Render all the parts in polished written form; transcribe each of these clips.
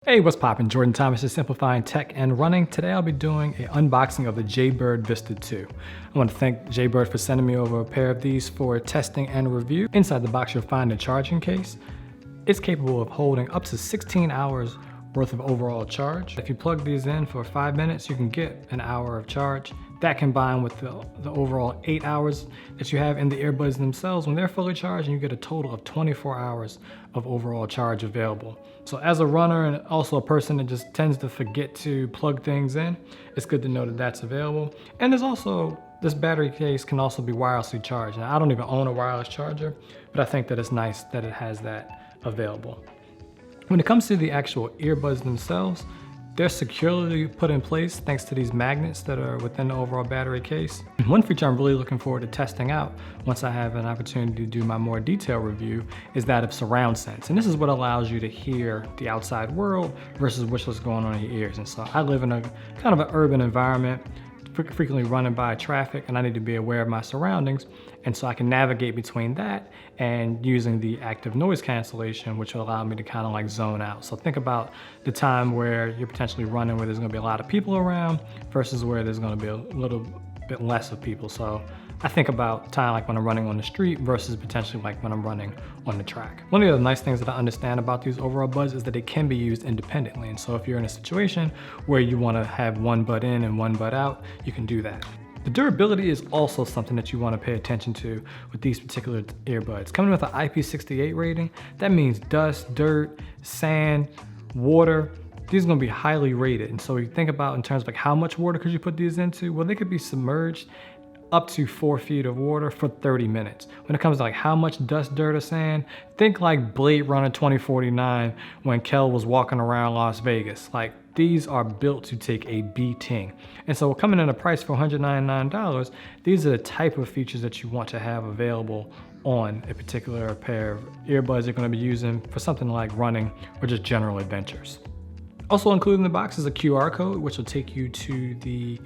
Hey, what's poppin'? Jordan Thomas is Simplifying Tech and Running. Today I'll be doing an unboxing of the Jaybird Vista 2. I want to thank Jaybird for sending me over a pair of these for testing and review. Inside the box you'll find a charging case. It's capable of holding up to 16 hours worth of overall charge. If you plug these in for 5 minutes, you can get an hour of charge. That combined with the overall 8 hours that you have in the earbuds themselves, when they're fully charged, and you get a total of 24 hours of overall charge available. So as a runner and also a person that just tends to forget to plug things in, it's good to know that that's available. And there's also, this battery case can also be wirelessly charged. Now, I don't even own a wireless charger, but I think that it's nice that it has that available. When it comes to the actual earbuds themselves, they're securely put in place thanks to these magnets that are within the overall battery case. One feature I'm really looking forward to testing out once I have an opportunity to do my more detailed review is that of surround sense. And this is what allows you to hear the outside world versus what's going on in your ears. And so I live in a kind of an urban environment, frequently running by traffic, and I need to be aware of my surroundings. And so I can navigate between that and using the active noise cancellation, which will allow me to kind of like zone out. So think about the time where you're potentially running where there's gonna be a lot of people around versus where there's gonna be a little bit less of people. So I think about time like when I'm running on the street versus potentially like when I'm running on the track. One of the other nice things that I understand about these overall buds is that they can be used independently. And so if you're in a situation where you want to have one bud in and one bud out, you can do that. The durability is also something that you want to pay attention to with these particular earbuds. Coming with an IP68 rating, that means dust, dirt, sand, water. These are going to be highly rated. And so you think about in terms of like how much water could you put these into? Well, they could be submerged up to 4 feet of water for 30 minutes. When it comes to like how much dust, dirt, or sand, think like Blade Runner 2049 when Kel was walking around Las Vegas. Like these are built to take a beating. And so coming in a price for $199, these are the type of features that you want to have available on a particular pair of earbuds you're going to be using for something like running or just general adventures. Also included in the box is a QR code, which will take you to the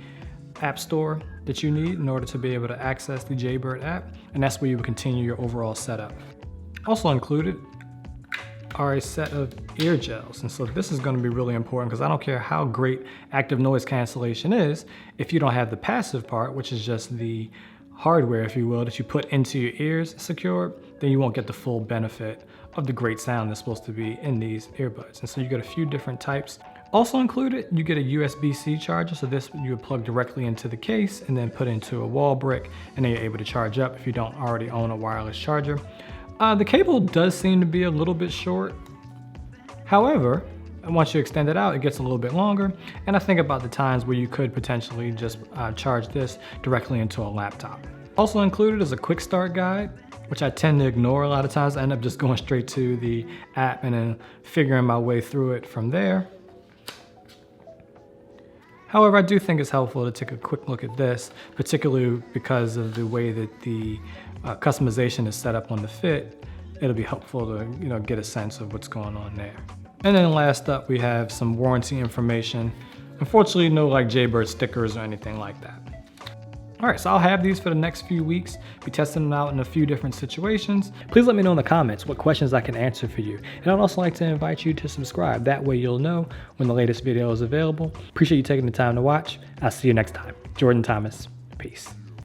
app store that you need in order to be able to access the Jaybird app, and that's where you will continue your overall setup. Also included are a set of ear gels, and so this is going to be really important because I don't care how great active noise cancellation is, if you don't have the passive part, which is just the hardware, if you will, that you put into your ears secured, then you won't get the full benefit of the great sound that's supposed to be in these earbuds. And so you get a few different types. Also included, you get a USBC charger. So this you would plug directly into the case and then put into a wall brick, and then you're able to charge up if you don't already own a wireless charger. The cable does seem to be a little bit short. However, once you extend it out, it gets a little bit longer. And I think about the times where you could potentially just charge this directly into a laptop. Also included is a quick start guide, which I tend to ignore a lot of times. I end up just going straight to the app and then figuring my way through it from there. However, I do think it's helpful to take a quick look at this, particularly because of the way that the customization is set up on the fit. It'll be helpful to get a sense of what's going on there. And then last up, we have some warranty information. Unfortunately, no like Jaybird stickers or anything like that. All right, so I'll have these for the next few weeks, be testing them out in a few different situations. Please let me know in the comments what questions I can answer for you. And I'd also like to invite you to subscribe. That way you'll know when the latest video is available. Appreciate you taking the time to watch. I'll see you next time. Jordan Thomas, peace.